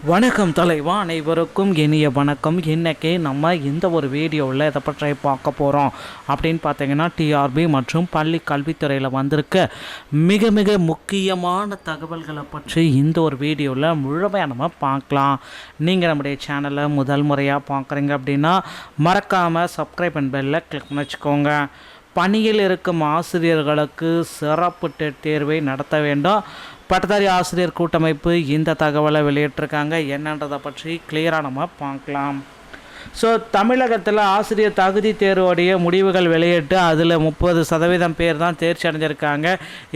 வணக்கம் தலைவா, அனைவருக்கும் இனிய வணக்கம். இன்றைக்கி நம்ம இந்த ஒரு வீடியோவில் எதை பற்றி பார்க்க போகிறோம் அப்படின்னு பார்த்தீங்கன்னா, டிஆர்பி மற்றும் பள்ளி கல்வித்துறையில் வந்திருக்க மிக மிக முக்கியமான தகவல்களை பற்றி இந்த ஒரு வீடியோவில் முழுமையாக நம்ம பார்க்கலாம். நீங்கள் நம்முடைய சேனலை முதல் முறையாக பார்க்குறீங்க அப்படின்னா மறக்காமல் சப்ஸ்கிரைப் அண்ட் பெல்லை கிளிக் பண்ணி வச்சுக்கோங்க. பணியில் இருக்கும் ஆசிரியர்களுக்கு சிறப்பு தேர்வை நடத்த வேண்டும். பட்டதாரி ஆசிரியர் கூட்டமைப்பு இந்த தகவலை வெளியிட்டிருக்காங்க. என்னன்றதை பற்றி கிளியராக நம்ம பார்க்கலாம். ஸோ தமிழகத்தில் ஆசிரியர் தகுதி தேர்வுடைய முடிவுகள் வெளியிட்டு அதில் 30% பேர் தான் தேர்ச்சி அடைஞ்சிருக்காங்க.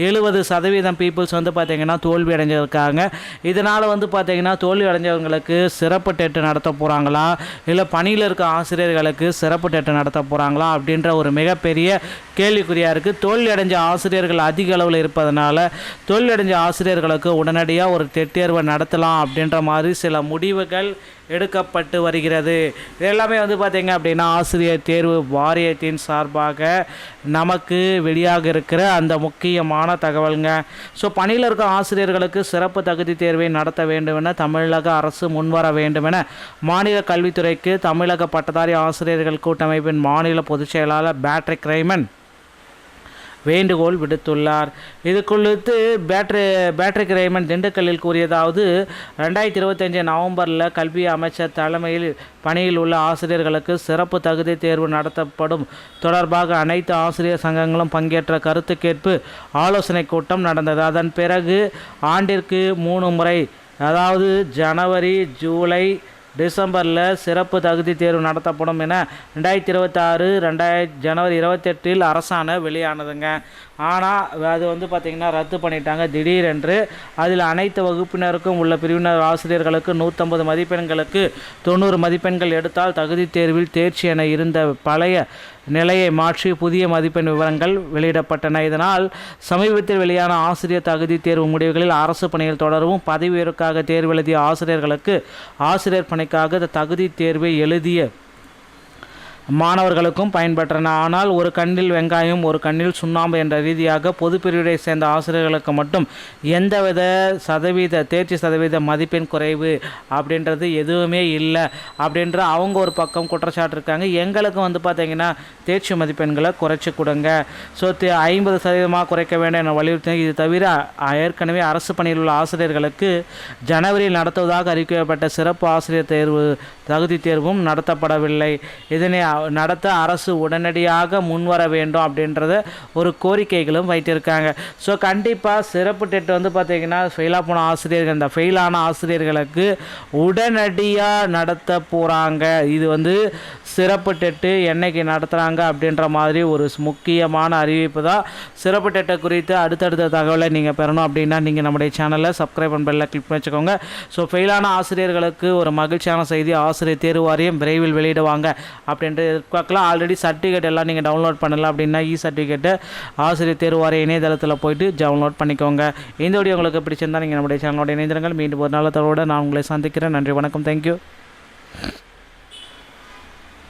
70% பீப்புள்ஸ் வந்து பார்த்திங்கன்னா தோல்வி அடைஞ்சிருக்காங்க. இதனால் வந்து பார்த்திங்கன்னா தோல்வி அடைஞ்சவங்களுக்கு சிறப்பு டெட்டு நடத்த போகிறாங்களா, இல்லை பணியில் இருக்க ஆசிரியர்களுக்கு சிறப்பு டெட்டு நடத்த போகிறாங்களா அப்படின்ற ஒரு மிகப்பெரிய கேள்விக்குறியாக இருக்குது. தோல்வி அடைஞ்ச ஆசிரியர்கள் அதிக அளவில் இருப்பதனால தோல்வி அடைஞ்ச ஆசிரியர்களுக்கு உடனடியாக ஒரு தேர்வை நடத்தலாம் அப்படின்ற மாதிரி சில முடிவுகள் எடுக்கப்பட்டு வருகிறது. இது எல்லாமே வந்து பார்த்திங்க அப்படின்னா ஆசிரியர் தேர்வு வாரியத்தின் சார்பாக நமக்கு வெளியாக இருக்கிற அந்த முக்கியமான தகவலுங்க. ஸோ பணியில் இருக்க ஆசிரியர்களுக்கு சிறப்பு தகுதி தேர்வை நடத்த வேண்டும் என தமிழக அரசு முன்வர வேண்டும் என மாநில கல்வித்துறைக்கு தமிழக பட்டதாரி ஆசிரியர்கள் கூட்டமைப்பின் மாநில பொதுச் செயலாளர் பேட்ரிக் ரைமன் வேண்டுகோள் விடுத்துள்ளார். இது குறித்து பேட்ரிக் ரைமன் திண்டுக்கல்லில் கூறியதாவது, 2025 நவம்பரில் கல்வி அமைச்சர் தலைமையில் பணியில் உள்ள ஆசிரியர்களுக்கு சிறப்பு தகுதி தேர்வு நடத்தப்படும் தொடர்பாக அனைத்து ஆசிரியர் சங்கங்களும் பங்கேற்ற கருத்து கேட்பு ஆலோசனை கூட்டம் நடந்தது. அதன் பிறகு ஆண்டிற்கு 3 முறை, அதாவது ஜனவரி, ஜூலை, டிசம்பரில் சிறப்பு தகுதி தேர்வு நடத்தப்படும் என 2026 ஜனவரி 28 அரசாணை வெளியானதுங்க. ஆனால் அது வந்து பார்த்திங்கன்னா ரத்து பண்ணிட்டாங்க திடீரென்று. அதில் அனைத்து வகுப்பினருக்கும் உள்ள பிரிவினர் ஆசிரியர்களுக்கு 150 மதிப்பெண்களுக்கு 90 மதிப்பெண்கள் எடுத்தால் தகுதி தேர்வில் தேர்ச்சி என இருந்த பழைய நிலையை மாற்றி புதிய மதிப்பெண் விவரங்கள் வெளியிடப்பட்டன. இதனால் சமீபத்தில் வெளியான ஆசிரியர் தகுதி தேர்வு முடிவுகளில் அரசு பணியில் தொடரவும் பதவி உயர்வுக்காக தேர்வு எழுதிய ஆசிரியர்களுக்கு ஆசிரியர் பணிக்காக தகுதி தேர்வை எழுதிய மாணவர்களுக்கும் பயன்பெற்றன. ஆனால் ஒரு கண்ணில் வெங்காயம் ஒரு கண்ணில் சுண்ணாம்பு என்ற ரீதியாக பொது பிரிவை சேர்ந்த ஆசிரியர்களுக்கு மட்டும் எந்தவித தேர்ச்சி சதவீத மதிப்பெண் குறைவு அப்படின்றது எதுவுமே இல்லை அப்படின்ற அவங்க ஒரு பக்கம் குற்றச்சாட்டு இருக்காங்க. எங்களுக்கும் வந்து பார்த்திங்கன்னா தேர்ச்சி மதிப்பெண்களை குறைச்சி கொடுங்க, ஸோ 50% குறைக்க வேண்டும் என வலியுறுத்தின. இது தவிர ஏற்கனவே அரசு பணியில் உள்ள ஆசிரியர்களுக்கு ஜனவரியில் நடத்துவதாக அறிவிக்கப்பட்ட சிறப்பு ஆசிரியர் தேர்வு தகுதி தேர்வும் நடத்தப்படவில்லை. இதனை நடத்த அரசு உடனடியாக முன்வர வேண்டும் அப்படின்றத ஒரு கோரிக்கைகளும் வைத்திருக்காங்க. ஸோ கண்டிப்பாக சிறப்பு டெட் வந்து பார்த்திங்கன்னா ஃபெயிலாக போன ஆசிரியர்கள், இந்த ஃபெயிலான ஆசிரியர்களுக்கு உடனடியாக நடத்த போகிறாங்க. இது வந்து சிறப்பு டெட்டு என்னைக்கு நடத்துகிறாங்க அப்படின்ற மாதிரி ஒரு முக்கியமான அறிவிப்பு தான். சிறப்பு டெட்டை குறித்து அடுத்தடுத்த தகவலை நீங்கள் பெறணும் அப்படின்னா நீங்கள் நம்முடைய சேனலில் சப்ஸ்கிரைப் அண்ட் பெல்லை கிளிக் பண்ணி வச்சுக்கோங்க. ஸோ ஃபெயிலான ஆசிரியர்களுக்கு ஒரு மகிழ்ச்சியான செய்தி, ஆசிரியர் தேர்வு வாரியம் விரைவில் வெளியிடுவாங்க அப்படின்ட்டு எதிர்பார்க்கலாம். ஆல்ரெடி சர்டிஃபிகேட் எல்லாம் நீங்கள் டவுன்லோட் பண்ணலாம் அப்படின்னா சர்டிஃபிகேட்டை ஆசிரியர் தேர்வு வாரிய இணையதளத்தில் போயிட்டு டவுன்லோட் பண்ணிக்கோங்க. இந்த வீடியோ உங்களுக்கு பிடிச்சிருந்தால் நீங்கள் நம்முடைய சேனலோட இணைந்திருங்கள். மீண்டும் ஒரு நாள் தகவலோடு நான் உங்களை சந்திக்கிறேன். நன்றி, வணக்கம், தேங்க்யூ.